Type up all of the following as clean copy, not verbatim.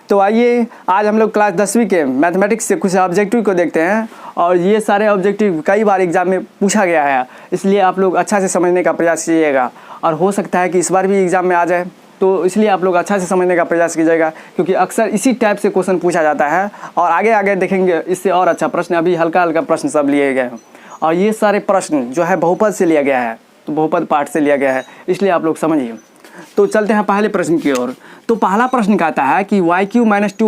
तो आइए आज हम लोग क्लास 10वीं के मैथमेटिक्स से कुछ ऑब्जेक्टिव को देखते हैं। और ये सारे ऑब्जेक्टिव कई बार एग्जाम में पूछा गया है, इसलिए आप लोग अच्छा से समझने का प्रयास कीजिएगा। और हो सकता है कि इस बार भी एग्ज़ाम में आ जाए, तो इसलिए आप लोग अच्छा से समझने का प्रयास कीजिएगा, क्योंकि अक्सर इसी टाइप से क्वेश्चन पूछा जाता है। और आगे आगे देखेंगे इससे और अच्छा प्रश्न, अभी हल्का हल्का प्रश्न सब लिए गए हैं। और ये सारे प्रश्न जो है बहुपद से लिया गया है, तो बहुपद पाठ से लिया गया है, इसलिए आप लोग समझिए। तो चलते हैं पहले प्रश्न की ओर। तो पहला प्रश्न कहता है कि y³ - 2y² -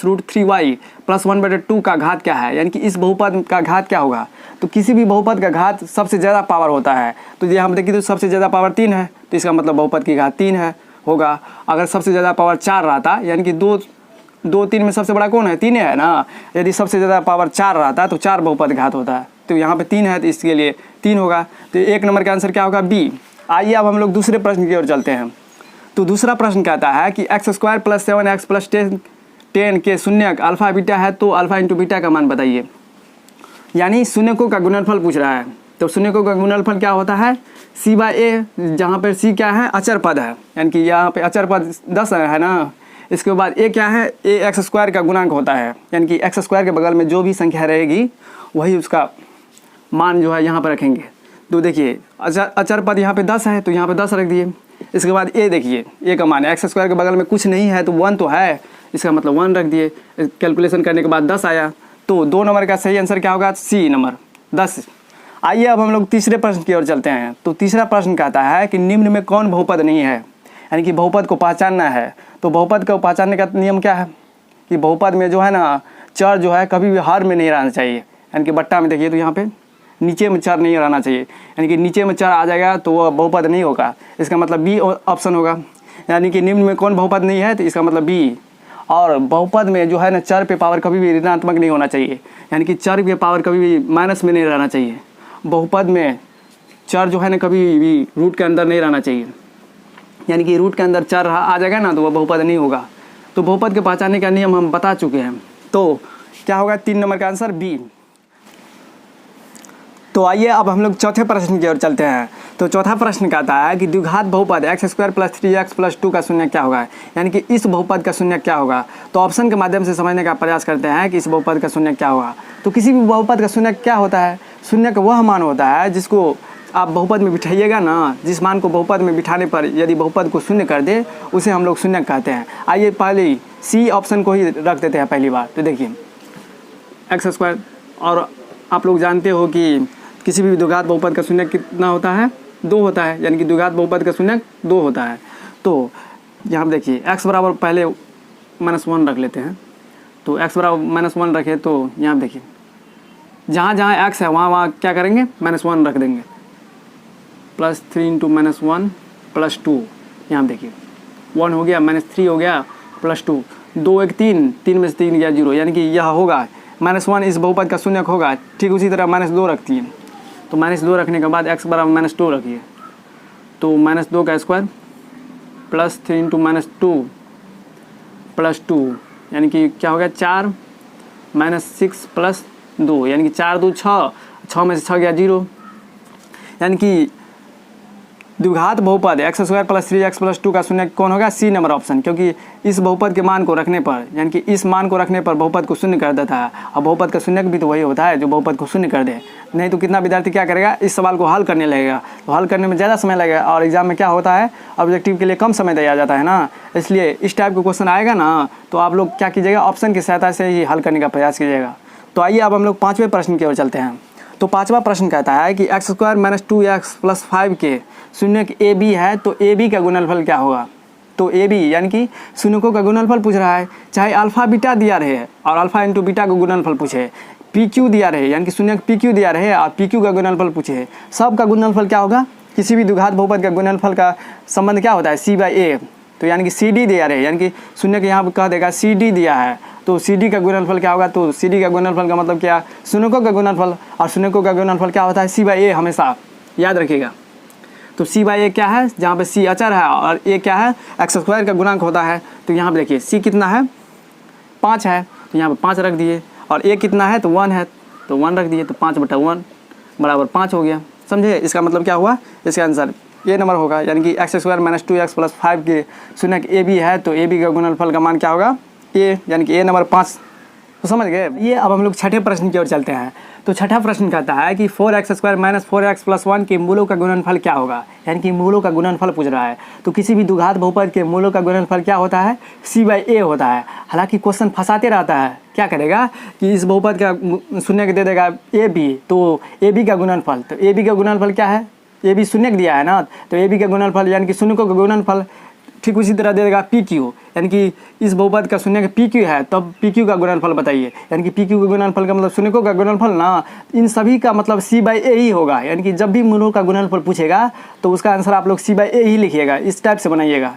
√3y + 1/2 का घात क्या है, यानी कि इस बहुपद का घात क्या होगा। तो किसी भी बहुपद का घात सबसे ज़्यादा पावर होता है। तो ये हम देखिए तो सबसे ज़्यादा पावर 3 है, तो इसका मतलब बहुपद की घात 3 है होगा। अगर सबसे ज़्यादा पावर 4 रहता, यानी कि 2 3 में सबसे बड़ा कौन है, 3 है ना। यदि सबसे ज़्यादा पावर 4 रहता तो 4 बहुपद घात होता है। तो यहाँ पे 3 है, तो इसके लिए 3 होगा। तो 1 नंबर का आंसर क्या होगा, बी। आइए अब हम लोग दूसरे प्रश्न की ओर चलते हैं। तो दूसरा प्रश्न कहता है कि x² + 7x + 10 के शून्यक अल्फ़ा बीटा है, तो अल्फ़ा × बीटा का मान बताइए। यानी शून्यकों का गुणनफल पूछ रहा है। तो शून्यकों का गुणनफल क्या होता है, c/a, जहाँ पर c क्या है, अचर पद है, यानी कि यहाँ पे अचर पद 10 है ना। इसके बाद a क्या है, ax² का गुणांक होता है, यानी कि x² के बगल में जो भी संख्या रहेगी वही उसका मान जो है यहाँ पर रखेंगे। तो देखिए अचर पद यहाँ पे 10 है, तो यहाँ पे 10 रख दिए। इसके बाद a देखिए, a का मान है, x² के बगल में कुछ नहीं है तो 1 तो है, इसका मतलब 1 रख दिए। कैलकुलेशन करने के बाद 10 आया। तो 2 नंबर का सही आंसर क्या होगा, सी नंबर 10। आइए अब हम लोग तीसरे प्रश्न की ओर चलते हैं। तो तीसरा प्रश्न कहता है कि निम्न में कौन बहुपद नहीं है, यानी कि बहुपद को पहचानना है। तो बहुपद को पहचानने का नियम क्या है कि बहुपद में जो है ना, चर जो है कभी भी हर में नहीं रहना चाहिए। यानी कि बट्टा में देखिए तो यहाँ पे नीचे में चर नहीं रहना चाहिए, यानी कि नीचे में चर आ जाएगा तो वह बहुपद नहीं होगा। इसका मतलब बी ऑप्शन होगा, यानी कि निम्न में कौन बहुपद नहीं है, तो इसका मतलब बी। और बहुपद में जो है ना, चर पे पावर कभी भी ऋणात्मक नहीं होना चाहिए, यानी कि चर पे पावर कभी भी माइनस में नहीं रहना चाहिए। बहुपद में चर जो है ना कभी भी रूट के अंदर नहीं रहना चाहिए, यानी कि रूट के अंदर चर आ जाएगा ना तो वह बहुपद नहीं होगा। तो बहुपद के पहचानने का नियम हम बता चुके हैं। तो क्या होगा, 3 नंबर का आंसर बी। तो आइए अब हम लोग चौथे प्रश्न की ओर चलते हैं। तो चौथा प्रश्न कहता है कि द्विघात बहुपद x² + 3x + 2 का शून्यक क्या होगा, यानी कि इस बहुपद का शून्यक क्या होगा। तो ऑप्शन के माध्यम से समझने का प्रयास करते हैं कि इस बहुपद का शून्यक क्या होगा। तो किसी भी बहुपद का शून्यक क्या होता है, शून्यक वह मान होता है जिसको आप बहुपद में बिठाइएगा ना, जिस मान को बहुपद में बिठाने पर यदि बहुपद को शून्य कर दे उसे हम लोग शून्यक कहते हैं। आइए पहले सी ऑप्शन को ही रख देते हैं पहली बार। तो देखिए x², और आप लोग जानते हो कि किसी भी द्विघात बहुपद का शून्यक कितना होता है, 2 होता है, यानी कि द्विघात बहुपद का शून्यक 2 होता है। तो यहाँ देखिए x बराबर पहले -1 रख लेते हैं। तो x बराबर -1 रखें तो यहाँ देखिए जहाँ जहाँ x है वहाँ क्या करेंगे, -1 रख देंगे। +3 × -1 + 2, यहाँ देखिए 1 हो गया, -3 हो गया, +2, 2 1 3, 3 में से 3 गया 0, यानी कि यह होगा -1 इस बहुपद का शून्यक होगा। ठीक उसी तरह -2 रखती है, तो -2 रखने के बाद x बराबर -2 रखिए। तो -2 का स्क्वायर +3 × -2 + 2, यानी कि क्या हो गया 4 -6 + 2, यानी कि 4 2 6, 6 में से 6 गया 0। यानी कि द्विघात बहुपद x² + 3x + 2 का शून्यक कौन होगा, सी नंबर ऑप्शन। क्योंकि इस बहुपद के मान को रखने पर, यानी कि इस मान को रखने पर बहुपद को शून्य कर देता है। और बहुपद का शून्यक भी तो वही होता है जो बहुपद को शून्य कर दे। नहीं तो कितना विद्यार्थी क्या करेगा, इस सवाल को हल करने लगेगा, तो हल करने में ज़्यादा समय लगेगा। और एग्जाम में क्या होता है, ऑब्जेक्टिव के लिए कम समय दिया जाता है ना, इसलिए इस टाइप का क्वेश्चन आएगा ना तो आप लोग क्या कीजिएगा, ऑप्शन की सहायता से ही हल करने का प्रयास कीजिएगा। तो आइए अब हम लोग 5वें प्रश्न की ओर चलते हैं। तो 5वां प्रश्न कहता है कि x² - 2x + 5 के शून्यक a b है, तो a b का गुणनफल क्या होगा। तो a b यानी कि शून्यकों का गुणनफल पूछ रहा है, चाहे अल्फ़ा बीटा दिया रहे और अल्फ़ा × बीटा का गुणनफल पूछे, pq दिया रहे, यानी कि शून्यक pq दिया रहे और pq का गुणनफल पूछे, सब का गुणनफल क्या होगा। किसी भी द्विघात बहुपद का गुणनफल का संबंध क्या होता है, c/a। तो यानी कि cd दिया रहे, यानी कि शून्यक यहाँ पर कह देगा cd दिया है, तो CD का गुणनफल क्या होगा। तो CD का गुणनफल का मतलब क्या, शून्यकों का गुणनफल, और शून्यकों का गुणनफल क्या होता है, c/a, हमेशा याद रखिएगा। तो c/a क्या है, जहाँ पे c अचर है और a क्या है, x² का गुणांक होता है। तो यहाँ पे देखिए c कितना है, 5 है, तो यहाँ पे 5 रख दिए, और a कितना है, तो 1 है, तो 1 रख दिए, तो 5/1 बराबर 5 हो गया। समझे, इसका मतलब क्या हुआ, इसका आंसर ये नंबर होगा, यानी कि x square minus 2x plus 5 के शून्यक ए बी है, तो ए बी का गुणनफल का मान क्या होगा ए, यानी कि ए नंबर 5। तो समझ गए। ये अब हम लोग छठे प्रश्न की ओर चलते हैं। तो छठा प्रश्न कहता है कि 4x square minus 4x plus 1 के मूलों का गुणनफल क्या होगा, यानी कि मूलों का गुणनफल पूछ रहा है। तो किसी भी द्विघात बहुपद के मूलों का गुणनफल क्या होता है, c/a होता है। हालांकि क्वेश्चन फंसाते रहता है, क्या करेगा कि इस बहुपद का शून्य दे देगा ए बी, तो ए बी का गुणनफल, तो ए बी का गुणनफल क्या है, ए बी शून्य दिया है ना, तो ए बी का गुणनफल यानी कि शून्य का गुणनफल ठीक उसी तरह दे देगा पी क्यू, यानी कि इस बहुपद का शून्य का पी क्यू है, तब पी क्यू का गुणनफल बताइए, यानी कि पी क्यू का गुणनफल का मतलब शून्यकों का गुणनफल ना, इन सभी का मतलब c/a ही होगा। यानी कि जब भी मूलों का गुणनफल पूछेगा तो उसका आंसर आप लोग c/a ही लिखिएगा, इस टाइप से बनाइएगा।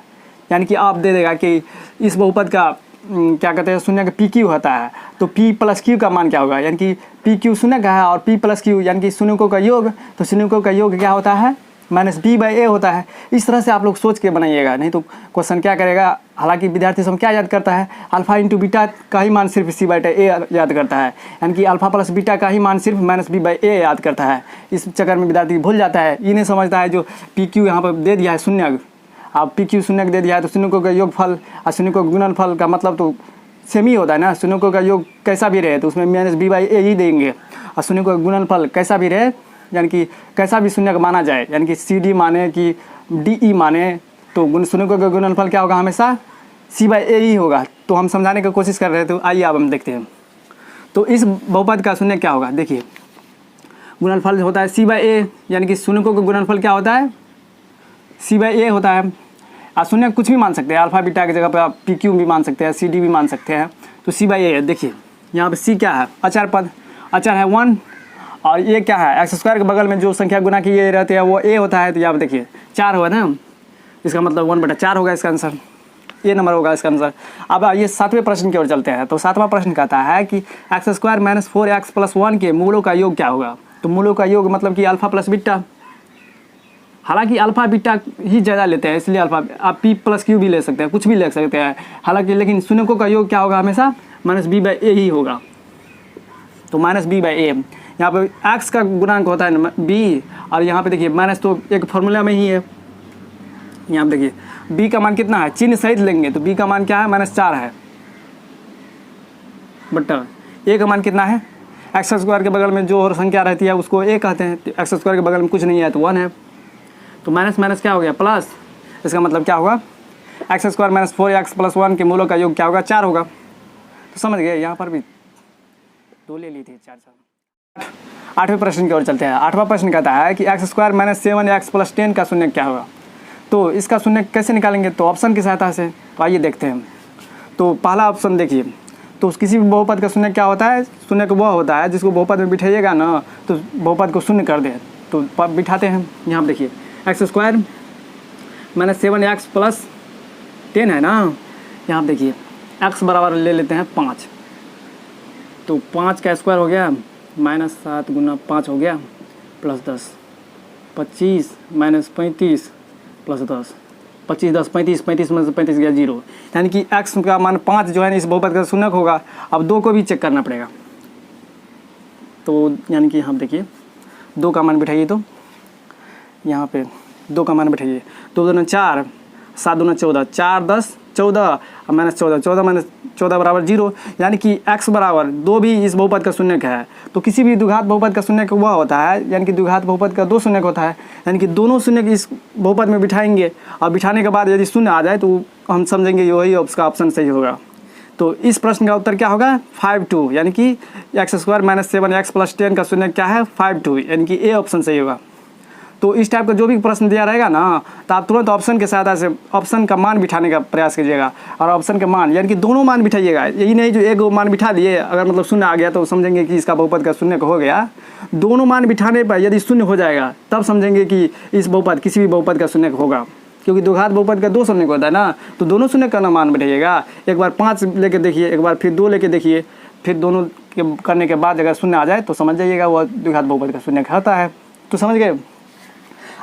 यानी कि आप दे देगा कि इस बहुपद का क्या कहते हैं शून्य का पी क्यू होता है, तो पी प्लस क्यू का मान क्या होगा, यानी कि पी क्यू शून्य का है और पी प्लस क्यू यानी कि शून्यकों का योग, तो शून्यकों का योग क्या होता है माइनस b/a होता है। इस तरह से आप लोग सोच के बनाइएगा, नहीं तो क्वेश्चन क्या करेगा। हालांकि विद्यार्थी सब क्या याद करता है, अल्फा इंटू बीटा का ही मान सिर्फ c/a याद करता है, यानी कि अल्फा प्लस बीटा का ही मान सिर्फ माइनस b/a याद करता है। इस चक्कर में विद्यार्थी भूल जाता है, ये नहीं समझता है जो पी क्यू यहाँ पर दे दिया है शून्य, अब पी क्यू शून्य दे दिया है तो शून्यकों का योगफल और शून्यकों का गुणनफल का मतलब तो सेम ही होता है ना। शून्यकों का योग कैसा भी रहे तो उसमें माइनस b/a ही देंगे, और शून्यकों का गुणनफल कैसा भी रहे यानी कि कैसा भी शून्य का माना जाए, यानी कि CD माने कि DE माने, तो शून्यकों का गुणनफल क्या होगा हमेशा c/a ही होगा। तो हम समझाने की कोशिश कर रहे थे, तो आइए अब हम देखते हैं। तो इस बहुपद का शून्य क्या होगा, देखिए गुणनफल होता है c/a, यानी कि शून्यकों का गुणनफल क्या होता है c/a होता है। और शून्य कुछ भी मान सकते हैं, अल्फा बीटा की जगह पर आप PQ भी मान सकते हैं, CD भी मान सकते हैं, तो c/a है। देखिए यहाँ पे c क्या है, अचर पद, अचर है 1, और ये क्या है एक्स स्क्वायर के बगल में जो संख्या गुना की ये रहते हैं वो a होता है, तो यहाँ पे देखिए 4 होगा ना, इसका मतलब 1/4 होगा इसका आंसर, ये नंबर होगा इसका आंसर। अब ये सातवें प्रश्न की ओर चलते हैं। तो सातवां प्रश्न कहता है कि x square minus 4x plus 1 के मूलों का योग क्या होगा। तो मूलों का योग मतलब कि अल्फा प्लस बीटा, हालांकि अल्फा बीटा ही ज़्यादा लेते हैं, इसलिए अल्फा, आप p प्लस क्यू भी ले सकते हैं, कुछ भी ले सकते हैं हालांकि, लेकिन शून्यकों का योग क्या होगा हमेशा माइनस b/a ही होगा। तो माइनस b/a, यहाँ पे x का गुणांक होता है b, और यहाँ पे देखिए माइनस तो एक फॉर्मूला में ही है। यहाँ पे देखिए b का मान कितना है, चिन्ह सहित लेंगे तो b का मान क्या है -4 है, बट्टा a का मान कितना है, एक्स स्क्वायर के बगल में जो और संख्या रहती है उसको a कहते हैं, तो एक्स स्क्वायर के बगल में कुछ नहीं है तो 1 है, तो माइनस माइनस क्या हो गया प्लस, इसका मतलब क्या होगा x square minus 4x plus 1 के मूलों का योग क्या होगा 4 होगा। तो समझ गए, यहाँ पर भी 2 ले ली थी 4। आठवें प्रश्न की ओर चलते हैं। आठवां प्रश्न कहता है कि x square minus 7x plus 10 का शून्य क्या होगा। तो इसका शून्य कैसे निकालेंगे, तो ऑप्शन की सहायता से। तो आइए देखते हैं। तो पहला ऑप्शन देखिए, तो किसी भी बहुपद का शून्य क्या होता है, शून्य का वह होता है जिसको बहुपद में बिठाइएगा ना तो बहुपद को शून्य कर दे, तो बिठाते हैं। यहाँ पर देखिए x square minus 7x plus 10 है ना, यहाँ पर देखिए x बराबर ले लेते हैं 5, तो 5 का स्क्वायर हो गया -7 गुना 5 हो गया प्लस 10, 25 माइनस 35 प्लस 10, 25 10 35, 35 में से 35 गया 0, यानी कि x का मान 5 जो है ना इस बहुपद का शून्य होगा। अब 2 को भी चेक करना पड़ेगा, तो यानी कि हम देखिए 2 का मान बिठाइए, तो यहाँ पे 2 का मान बिठाइए, 2 दूना 4, 7 दूना 14, 4 10 14 और माइनस 14, 14 माइनस 14 बराबर 0, यानी कि x बराबर 2 भी इस बहुपद का शून्य है। तो किसी भी द्विघात बहुपद का शून्य वह होता है, यानी कि द्विघात बहुपद का 2 शून्य होता है, यानी कि दोनों शून्य इस बहुपद में बिठाएंगे और बिठाने के बाद यदि शून्य आ जाए तो हम समझेंगे वही उसका ऑप्शन सही होगा। तो इस प्रश्न का उत्तर क्या होगा 5 यानी कि x square minus 7x plus 10 का शून्य क्या है 5 यानी कि ए ऑप्शन सही होगा। तो इस टाइप का जो भी प्रश्न दिया रहेगा ना तो आप तुरंत ऑप्शन के सहायता से ऑप्शन का मान बिठाने का प्रयास कीजिएगा, और ऑप्शन का मान यानी कि दोनों मान बिठाइएगा, यही नहीं जो एक मान बिठा दिए अगर मतलब शून्य आ गया तो समझेंगे कि इसका बहुपद का शून्य हो गया। दोनों मान बिठाने पर यदि शून्य हो जाएगा तब समझेंगे कि इस बहुपद किसी भी बहुपद का शून्य होगा, क्योंकि द्विघात बहुपद का 2 शून्य होता है ना, तो दोनों शून्य का मान बिठाइएगा। एक बार 5 लेके देखिए, एक बार फिर 2 लेके देखिए, फिर दोनों के करने के बाद अगर शून्य आ जाए तो समझ जाइएगा वह द्विघात बहुपद का शून्य होता है। तो समझ गए।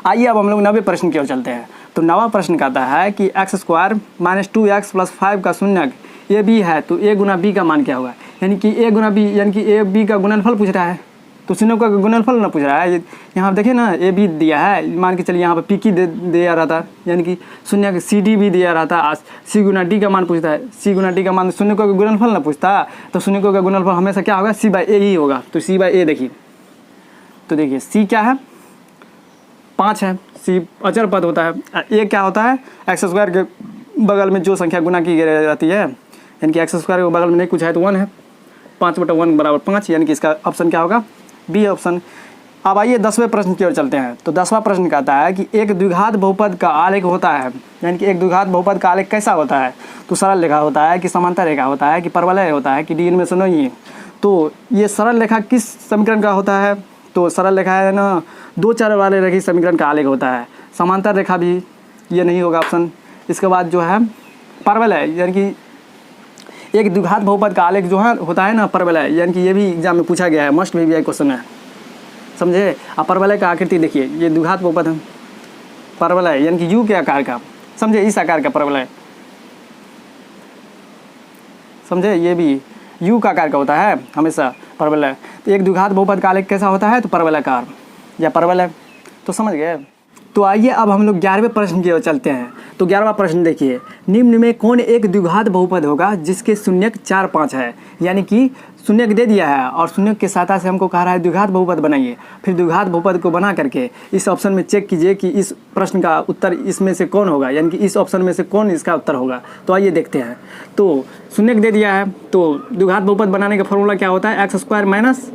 आइए अब हम लोग 9वें प्रश्न की ओर चलते हैं। तो 9वां प्रश्न कहता है कि x square minus 2x plus 5 का शून्य ए बी है, तो ए गुना बी का मान क्या होगा। यानी कि ए गुना बी यानी कि ए बी का गुणनफल पूछ रहा है। तो शून्य का गुणनफल ना पूछ रहा है। यहाँ देखिए ना, ए भी दिया है, मान के चलिए यहाँ पे पी की दिया रहा था, यानी कि शून्य का सी डी भी दिया रहा था। सी गुना डी का मान पूछता है, सी गुना डी का मान शून्य का गुणनफल ना पूछता, तो शून्य का गुणनफल हमेशा क्या होगा, सी बाई ए ही होगा। तो सी बाई ए देखिए, तो देखिए सी क्या है, 5 है, सी अचर पद होता है। ए क्या होता है, एक्स स्क्वायर के बगल में जो संख्या गुना की जाती है, यानी कि एक्स स्क्वायर के बगल में नहीं कुछ है तो 1 है, 5/1 बराबर 5, यानी कि इसका ऑप्शन क्या होगा, बी ऑप्शन। अब आइए 10वें प्रश्न की ओर चलते हैं। तो 10वां प्रश्न कहता है कि एक द्विघात बहुपद का आलेख होता है, यानी कि एक द्विघात बहुपद का आलेख कैसा होता है, तो सरल रेखा होता है कि समांतर रेखा होता है कि परवलय होता है कि डी इनमें से नहीं है। तो ये सरल रेखा किस समीकरण का होता है, तो सरल रेखा है ना 2 चर वाले रेखीय समीकरण का आलेख होता है। समांतर रेखा भी ये नहीं होगा ऑप्शन। इसके बाद जो है परवलय, यानी कि एक द्विघात बहुपद का आलेख जो है होता है ना परवलय, यानी कि ये भी एग्जाम में पूछा गया है, मस्ट भी क्वेश्चन है, समझे। अब परवलय का आकृति देखिए, ये द्विघात बहुपद है, परवलय यानी कि यू के आकार का, समझे, इस आकार का परवलय, समझे, ये भी यू का आकार का होता है हमेशा परवलय। तो एक द्विघात बहुपद का आलेख कैसा होता है, तो परवलयाकार या परवलय, तो समझ गए। तो आइए अब हम लोग 11वें प्रश्न की ओर चलते हैं। तो 11वां प्रश्न देखिए, निम्न में कौन एक द्विघात बहुपद होगा जिसके शून्यक 4, 5 है, यानी कि शून्यक दे दिया है और शून्यक के सहायता से हमको कह रहा है द्विघात बहुपद बनाइए। फिर द्विघात बहुपद को बना करके इस ऑप्शन में चेक कीजिए कि इस प्रश्न का उत्तर इसमें से कौन होगा, यानी कि इस ऑप्शन में से कौन इसका उत्तर होगा। तो आइए देखते हैं। तो शून्यक दे दिया है, तो द्विघात बहुपद बनाने का फॉर्मूला क्या होता है, x² minus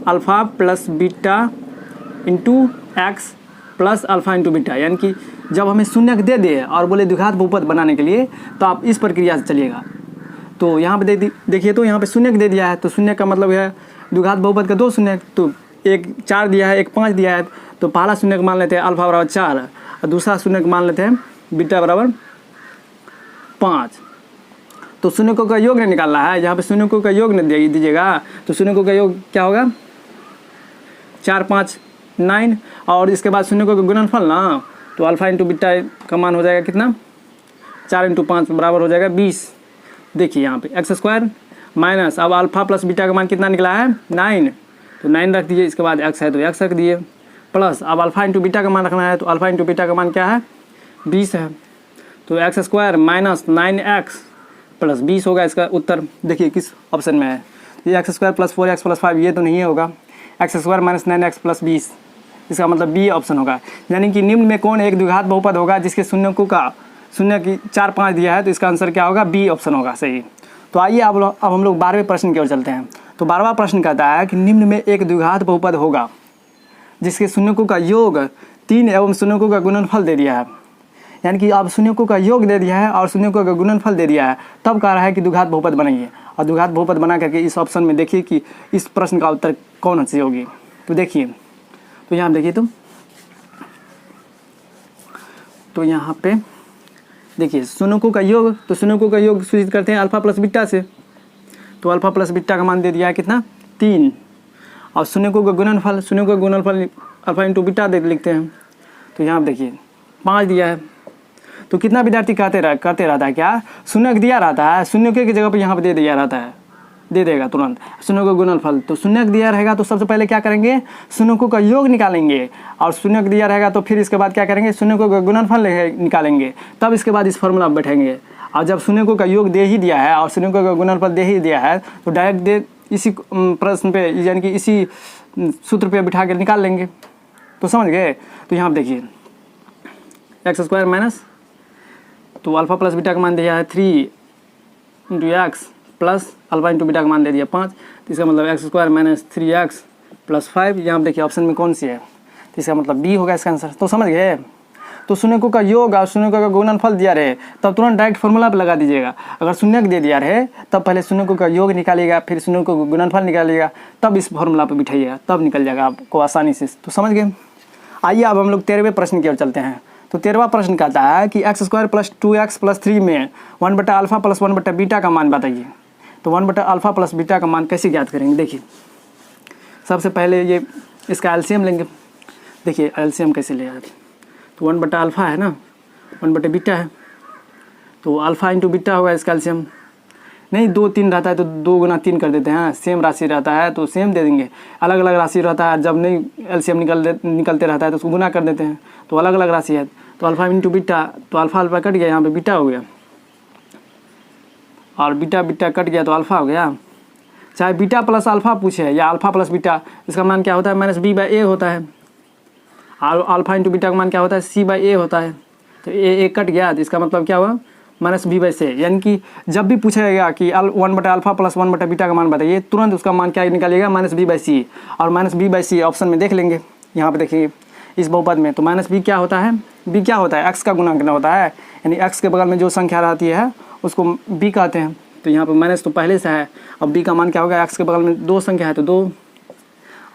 alpha plus beta into x plus alpha into beta, यानी कि जब हमें शून्यक दे दे और बोले द्विघात बहुपद बनाने के लिए, तो आप इस प्रक्रिया से चलिएगा। तो यहाँ पे देखिए, तो यहाँ पे शून्यक दे दिया है, तो शून्यक का मतलब है द्विघात बहुपद का 2 शून्यक, तो एक 4 दिया है, एक 5 दिया है, तो पहला शून्यक मान लेते हैं अल्फ़ा बराबर 4 और दूसरा शून्यक मान लेते हैं बीटा बराबर 5। तो शून्यकों का योग नहीं निकालना है, यहाँ पे शून्यकों का योग नहीं दीजिएगा, तो शून्यकों का योग क्या होगा, 4, 5, 9, और इसके बाद शून्यकों का गुणनफल ना, तो अल्फ़ा इंटू बीटा का मान हो जाएगा कितना, 4 इंटू 5 बराबर हो जाएगा 20। देखिए यहाँ पे x² माइनस, अब अल्फ़ा प्लस बीटा का मान कितना निकला है, 9, तो 9 रख दीजिए, इसके बाद x है तो x रख दिए, प्लस अब अल्फ़ा इंटू बीटा का मान रखना है, तो अल्फ़ा इंटू बीटा का मान क्या है, 20 है, तो x² माइनस 9x प्लस 20 होगा इसका उत्तर। देखिए किस ऑप्शन में है, ये x² प्लस 4x प्लस 5 ये तो नहीं होगा, x² माइनस 9x प्लस 20, इसका मतलब बी ऑप्शन होगा। यानी कि निम्न में कौन एक द्विघात बहुपद होगा जिसके शून्यकों का शून्य की 4, 5 दिया है, तो इसका आंसर क्या होगा, बी ऑप्शन होगा सही। तो आइए अब हम लोग 12वें प्रश्न की ओर चलते हैं। तो 12वां प्रश्न कहता है कि निम्न में एक द्विघात बहुपद होगा जिसके शून्यकों का योग 3 एवं शून्यकों का गुणनफल दे दिया है, यानी कि अब शून्यकों का योग दे दिया है और शून्यकों का गुणनफल दे दिया है, तब कह रहा है कि द्विघात बहुपद बनाइए। और द्विघात बहुपद बना करके इस ऑप्शन में देखिए कि इस प्रश्न का उत्तर कौन सी होगी। तो देखिए, तो यहाँ देखिए, तो यहाँ पे देखिए शून्यकों का योग, तो शून्यकों का योग सूचित करते हैं अल्फ़ा प्लस बीटा से, तो अल्फ़ा प्लस बीटा का मान दे दिया है कितना, 3, और शून्यकों का गुणनफल, शून्यकों का गुणनफल अल्फ़ा इंटू बीटा दे लिखते हैं, तो यहाँ देखिए 5 दिया है। तो कितना विद्यार्थी करते रहता है क्या, शून्यक दिया रहता है, शून्यक की जगह पर यहाँ पर दे दिया रहता है, दे देगा तुरंत शून्य का गुणनफल। तो शून्यक दिया रहेगा तो सबसे पहले क्या करेंगे, शून्यकों का योग निकालेंगे, और शून्यक दिया रहेगा तो फिर इसके बाद क्या करेंगे, शून्यकों का गुणनफल निकालेंगे, तब इसके बाद इस फॉर्मूला में बैठेंगे। और जब शून्यकों का योग दे ही दिया है और शून्यकों का गुणनफल दे ही दिया है, तो डायरेक्ट इसी प्रश्न पे, यानी कि इसी सूत्र पे बिठा के निकाल लेंगे। तो समझ गए। तो यहाँ देखिए x² माइनस, तो अल्फ़ा प्लस बीटा का मान दिया है 3 into x plus alpha into beta का मान दे दिया 5, तो इसका मतलब x² माइनस 3x प्लस 5, यहाँ पर देखिए ऑप्शन में कौन सी है, तो इसका मतलब बी होगा इसका आंसर। तो समझ गए। तो शून्यकों का योग और शून्यकों का गुणनफल दिया रहे तब तुरंत डायरेक्ट फॉर्मूला पे लगा दीजिएगा। अगर शून्यक दे दिया रहे तब पहले शून्यकों का योग निकालिएगा, फिर शून्यकों का गुणनफल निकालिएगा, तब इस फॉर्मूला पे बिठाइएगा, तब निकल जाएगा आपको आसानी से। तो समझ गए। आइए अब हम लोग 13वें प्रश्न की ओर चलते हैं। तो 13वां प्रश्न कहता है कि x² प्लस 2x प्लस 3 में 1/α प्लस 1/बीटा का मान बताइए। तो 1/α प्लस बीटा का मान कैसे ज्ञात करेंगे। देखिए सबसे पहले ये इसका एलसीएम लेंगे। देखिए एलसीएम कैसे लिया जाता है, तो 1/α है ना, 1/बीटा है, तो अल्फ़ा इंटू बीटा होगा इसका एलसीएम। नहीं 2 3 रहता है तो 2 गुना 3 कर देते हैं, सेम राशि रहता है तो सेम दे देंगे। अलग अलग राशि रहता है, जब नहीं एलसीएम निकलते रहता है तो उसको गुना कर देते हैं, तो अलग अलग राशि है। तो अल्फा इंटू बीटा, तो अल्फा अल्फा कट गया, यहाँ पे बीटा हो गया, और बीटा बीटा कट गया तो अल्फा हो गया। चाहे बीटा प्लस अल्फा पूछे या अल्फा प्लस बीटा, इसका मान क्या होता है माइनस बी बाई ए होता है। और अल्फा इंटू बीटा का मान क्या होता है सी बाई ए होता है। तो ए कट गया तो इसका मतलब क्या हुआ माइनस बी बाई से। यानी कि जब भी पूछेगा कि 1 बटा अल्फा प्लस 1 बटा बीटा का मान बताइए, तुरंत उसका मान क्या निकालिएगा माइनस बी बाई सी। और minus B by C option में देख लेंगे, यहाँ पे देखिए इस बहुपद में। तो माइनस बी क्या होता है, बी क्या होता है एक्स का गुणा करना होता है, यानी एक्स के बगल में जो संख्या रहती है उसको बी कहते हैं। तो यहाँ पर माइनस तो पहले से है, अब बी का मान क्या होगा, एक्स के बगल में 2 संख्या है तो 2,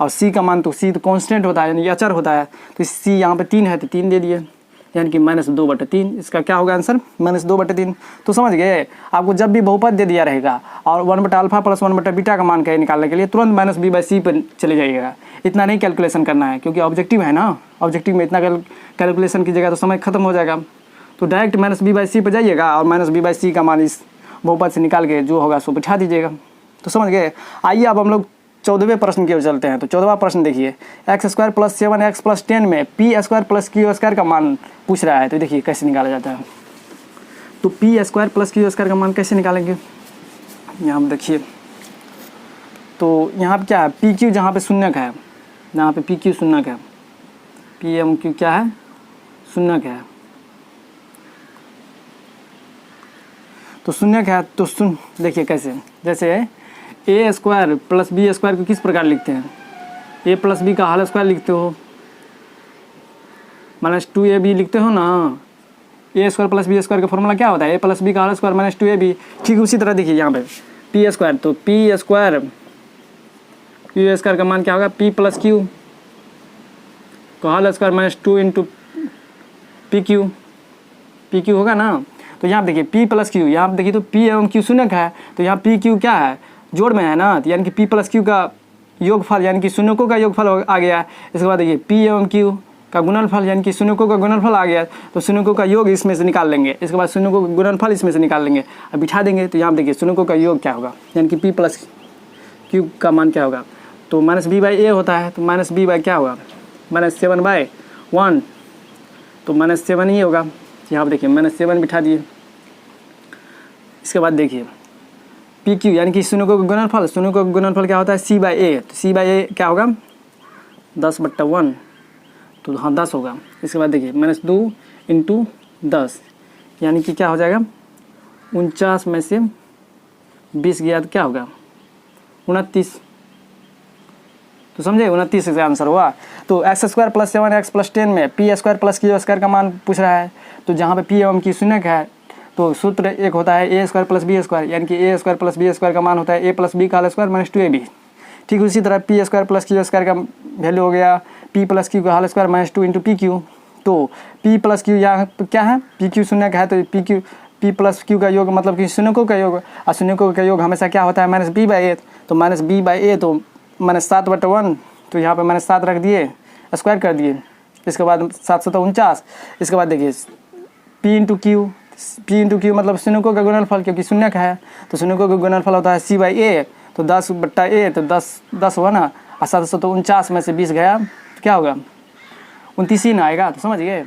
और सी का मान तो सी तो कांस्टेंट होता है यानी अचर होता है, तो सी यहाँ पे 3 है तो 3 दे दिए, यानी कि माइनस 2/3। इसका क्या होगा आंसर माइनस 2/3। तो समझ गए, आपको जब भी बहुपद दे दिया रहेगा और 1 बटा अल्फा प्लस 1 बटा बीटा का मान कहीं निकालने के लिए तुरंत माइनस बी बाई सी पर चले जाइएगा। इतना नहीं कैलकुलेशन करना है, क्योंकि ऑब्जेक्टिव है ना, ऑब्जेक्टिव में इतना कैलकुलेशन कीजिएगा तो समय खत्म हो जाएगा। तो डायरेक्ट माइनस बी बाई सी पर जाइएगा और माइनस बी बाई सी का मान इस बहुपद से निकाल के जो होगा उसको बिठा दीजिएगा। तो समझ गए। आइए अब हम लोग 14वें प्रश्न की ओर चलते हैं। तो 14वां प्रश्न देखिए, x² + 7x + 10 में p² + q² का मान पूछ रहा है। तो देखिए कैसे निकाला जाता है। तो p² + q² का मान कैसे निकालेंगे, यहाँ पर देखिए। तो यहाँ पर क्या है, पी क्यू जहाँ पे शून्यक है, यहाँ पे पी क्यू शून्यक है, पी एम क्यू क्या है शून्यक है। तो शून्यक है तो देखिए कैसे, जैसे a² + b² को किस प्रकार लिखते हैं, a + b का होल स्क्वायर लिखते हो, -2ab लिखते हो ना। a² + b² का फॉर्मूला क्या होता है, a + b का होल स्क्वायर -2ab। ठीक उसी तरह देखिए यहाँ पे p², तो p² q² का मान क्या होगा, p + q का होल स्क्वायर -2 इंटू pq होगा ना। तो यहाँ देखिए p + q, यहाँ देखिए तो p एवं q शून्यक है, तो यहाँ pq क्या है जोड़ में है ना, तो यानी कि p + q का योगफल यानी कि शून्यकों का योगफल आ गया। इसके बाद देखिए p एवं q का गुणनफल यानी कि शून्यकों का गुणनफल आ गया, तो शून्यकों का योग इसमें से निकाल लेंगे। इसके बाद शून्यकों का गुणनफल इसमें से निकाल लेंगे और बिठा देंगे। तो यहाँ देखिए शून्यकों का योग क्या होगा, यानी कि p + q का मान क्या होगा, तो -b/a होता है, तो -b/ क्या होगा -7/1, तो -7 ही होगा। यहाँ पर देखिए -7 बिठा दिए। इसके बाद देखिए पी क्यू यानी कि शून्यकों का गुणनफल, शून्यकों का गुणनफल क्या होता है c/a, तो c/a क्या होगा 10/1, तो हाँ 10 होगा। इसके बाद देखिए -2 × 10 यानी कि क्या हो जाएगा 49 में से 20 गया तो क्या होगा 29। तो समझे 29 का आंसर हुआ। तो x² + 7x + 10 में p² + q² का मान पूछ रहा है। तो जहाँ पे p एवं q शून्यक है तो सूत्र एक होता है a² + b² यानी कि a² + b² का मान होता है a + b का होल स्क्वायर -2ab। ठीक उसी तरह p² + q² का वैल्यू हो गया p + q का होल स्क्वायर -2 × pq। तो p + q यहाँ क्या है, pq शून्यक है तो p + q का योग मतलब कि शून्यकों का योग, और शून्यकों का योग हमेशा क्या होता है -b/a। तो -b/a तो -7/1, तो यहाँ पे -7 रख दिए, स्क्वायर कर दिए। इसके बाद 749। इसके बाद देखिए p × q मतलब शून्यकों का गुणनफल, क्योंकि शून्यक है तो शून्यकों का गुणनफल होता है c/a, तो 10/a तो 10 हुआ ना, और 749 में से 20 गया तो क्या होगा 29 ही ना आएगा। तो समझ गए।